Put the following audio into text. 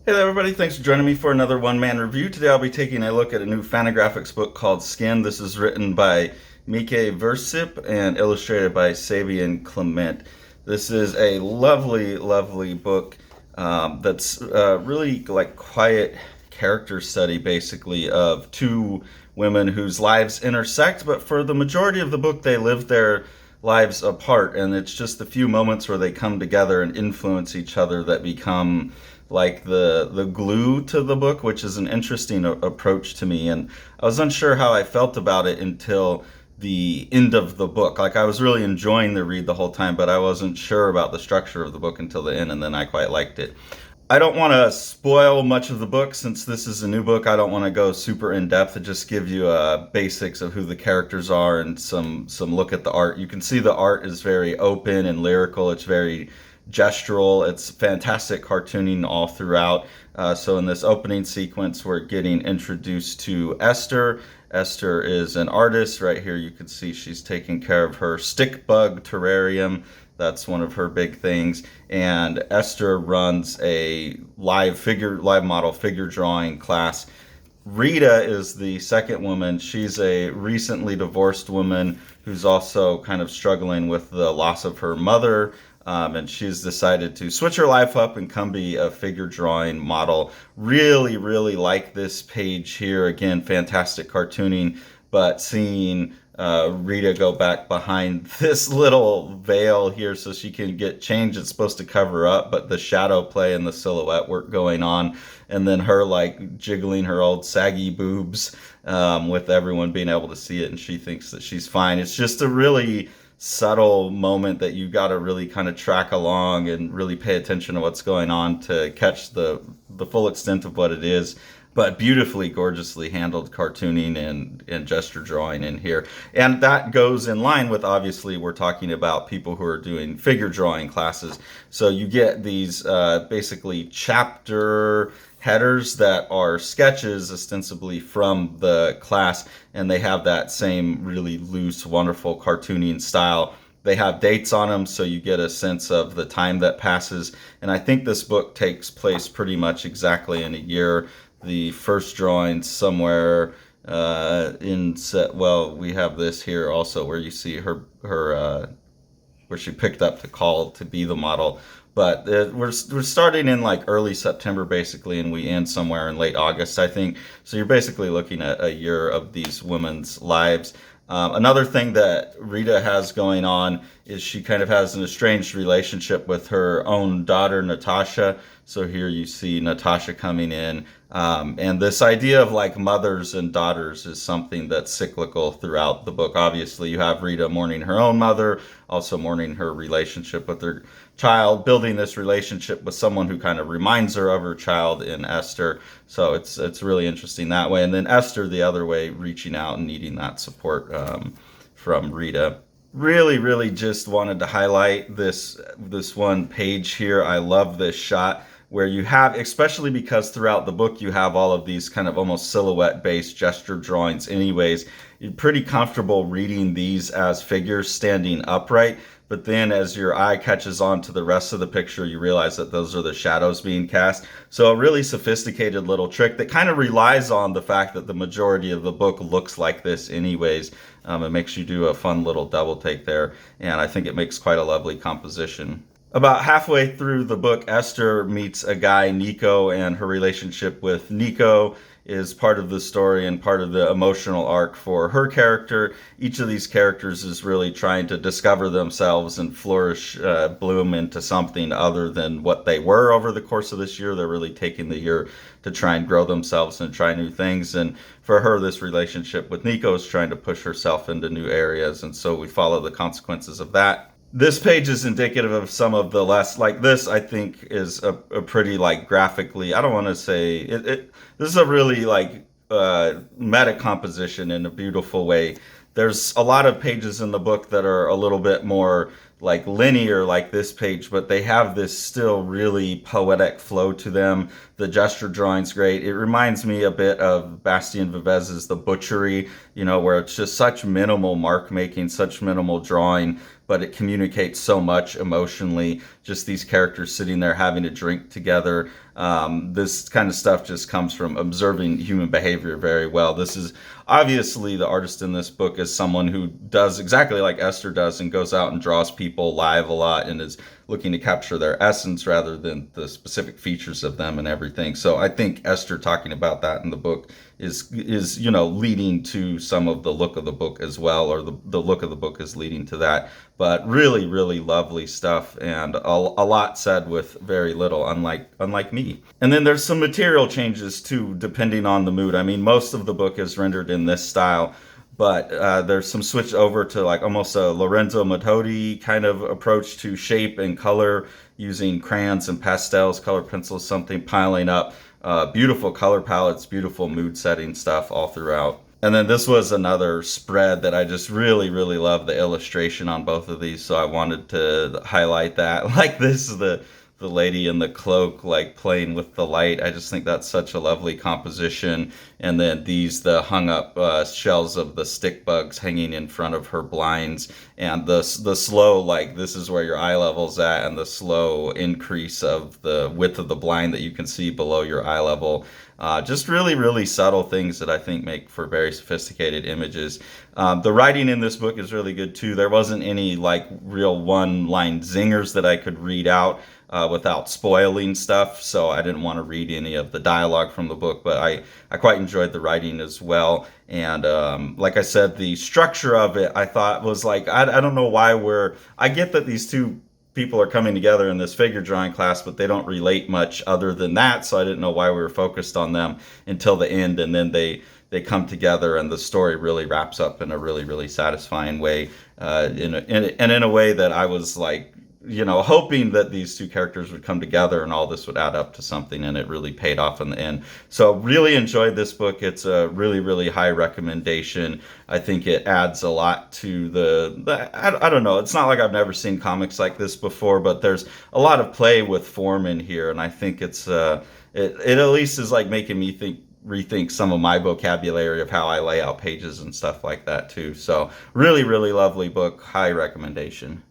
Hey there everybody, thanks for joining me for another one-man review. Today I'll be taking a look at a new Fantagraphics book called Skin. This is written by Mieke Versyp and illustrated by Sabien Clement. This is a lovely, lovely book that's really like quiet character study basically of two women whose lives intersect, but for the majority of the book they live their lives apart, and it's just the few moments where they come together and influence each other that become like the glue to the book, which is an interesting approach to me. And I was unsure how I felt about it until the end of the book. Like, I was really enjoying the read the whole time, but I wasn't sure about the structure of the book until the end, and then I quite liked it. I don't want to spoil much of the book since this is a new book. I don't want to go super in depth and just give you basics of who the characters are and some look at the art. You can see the art is very open and lyrical. It's very gestural. It's fantastic cartooning all throughout. So in this opening sequence, we're getting introduced to Esther. Esther is an artist. Right here you can see she's taking care of her stick bug terrarium. That's one of her big things. And Esther runs a live model figure drawing class. Rita is the second woman. She's a recently divorced woman who's also kind of struggling with the loss of her mother. And she's decided to switch her life up and come be a figure drawing model. Really, really like this page here. Again, fantastic cartooning, but seeing Rita go back behind this little veil here so she can get change it's supposed to cover up, but the shadow play and the silhouette work going on, and then her like jiggling her old saggy boobs with everyone being able to see it, and she thinks that she's fine. It's just a really subtle moment that you got to really kind of track along and really pay attention to what's going on to catch the full extent of what it is. But beautifully, gorgeously handled cartooning and gesture drawing in here. And that goes in line with, obviously, we're talking about people who are doing figure drawing classes. So you get these basically chapter headers that are sketches ostensibly from the class, and they have that same really loose, wonderful cartooning style. They have dates on them, so you get a sense of the time that passes. And I think this book takes place pretty much exactly in a year. The first drawing somewhere we have this here also where you see her where she picked up to call to be the model. But we're starting in like early September basically, and we end somewhere in late August, I think. So you're basically looking at a year of these women's lives. Another thing that Rita has going on is she kind of has an estranged relationship with her own daughter, Natasha. So here you see Natasha coming in. And this idea of like mothers and daughters is something that's cyclical throughout the book. Obviously, you have Rita mourning her own mother, also mourning her relationship with her child, building this relationship with someone who kind of reminds her of her child in Esther. So it's really interesting that way. And then Esther the other way, reaching out and needing that support from Rita. Really, really just wanted to highlight this one page here. I love this shot where you have, especially because throughout the book you have all of these kind of almost silhouette-based gesture drawings anyways. You're pretty comfortable reading these as figures standing upright, but then as your eye catches on to the rest of the picture, you realize that those are the shadows being cast. So a really sophisticated little trick that kind of relies on the fact that the majority of the book looks like this anyways. It makes you do a fun little double take there, and I think it makes quite a lovely composition. About halfway through the book, Esther meets a guy, Nico, and her relationship with Nico is part of the story and part of the emotional arc for her character. Each of these characters is really trying to discover themselves and flourish, bloom into something other than what they were over the course of this year. They're really taking the year to try and grow themselves and try new things. And for her, this relationship with Nico is trying to push herself into new areas. And so we follow the consequences of that. This page is indicative of some of the less, like this, I think is a pretty like graphically, I don't want to say, this is a really like meta composition in a beautiful way. There's a lot of pages in the book that are a little bit more like linear like this page, but they have this still really poetic flow to them. The gesture drawing's great. It reminds me a bit of Bastien Vivez's The Butchery, you know, where it's just such minimal mark making, such minimal drawing, but it communicates so much emotionally. Just these characters sitting there having a drink together. This kind of stuff just comes from observing human behavior very well. This is obviously the artist in this book is someone who does exactly like Esther does and goes out and draws people live a lot and is looking to capture their essence rather than the specific features of them and everything. So I think Esther talking about that in the book is leading to some of the look of the book as well, or the look of the book is leading to that. But really, really lovely stuff, and a lot said with very little, unlike me. And then there's some material changes too, depending on the mood. I mean, most of the book is rendered in this style, but there's some switch over to like almost a Lorenzo Metodi kind of approach to shape and color, using crayons and pastels, color pencils, something piling up. Beautiful color palettes, beautiful mood setting stuff all throughout. And then this was another spread that I just really, really love the illustration on both of these, so I wanted to highlight that. Like this, the lady in the cloak, like playing with the light. I just think that's such a lovely composition. And then the hung up shells of the stick bugs hanging in front of her blinds, and the slow, like this is where your eye level's at, and the slow increase of the width of the blind that you can see below your eye level. Just really, really subtle things that I think make for very sophisticated images. The writing in this book is really good too. There wasn't any like real one-line zingers that I could read out without spoiling stuff, so I didn't want to read any of the dialogue from the book, but I quite enjoyed the writing as well. And like I said, the structure of it I thought was like, I don't know why I get that these two people are coming together in this figure drawing class, but they don't relate much other than that, so I didn't know why we were focused on them until the end, and then they come together and the story really wraps up in a really, really satisfying way, in a way that I was like, hoping that these two characters would come together and all this would add up to something, and it really paid off in the end. So really enjoyed this book. It's a really, really high recommendation. I think it adds a lot to I don't know, it's not like I've never seen comics like this before, but there's a lot of play with form in here, and I think it at least is like making me rethink some of my vocabulary of how I lay out pages and stuff like that too. So really, really lovely book, high recommendation.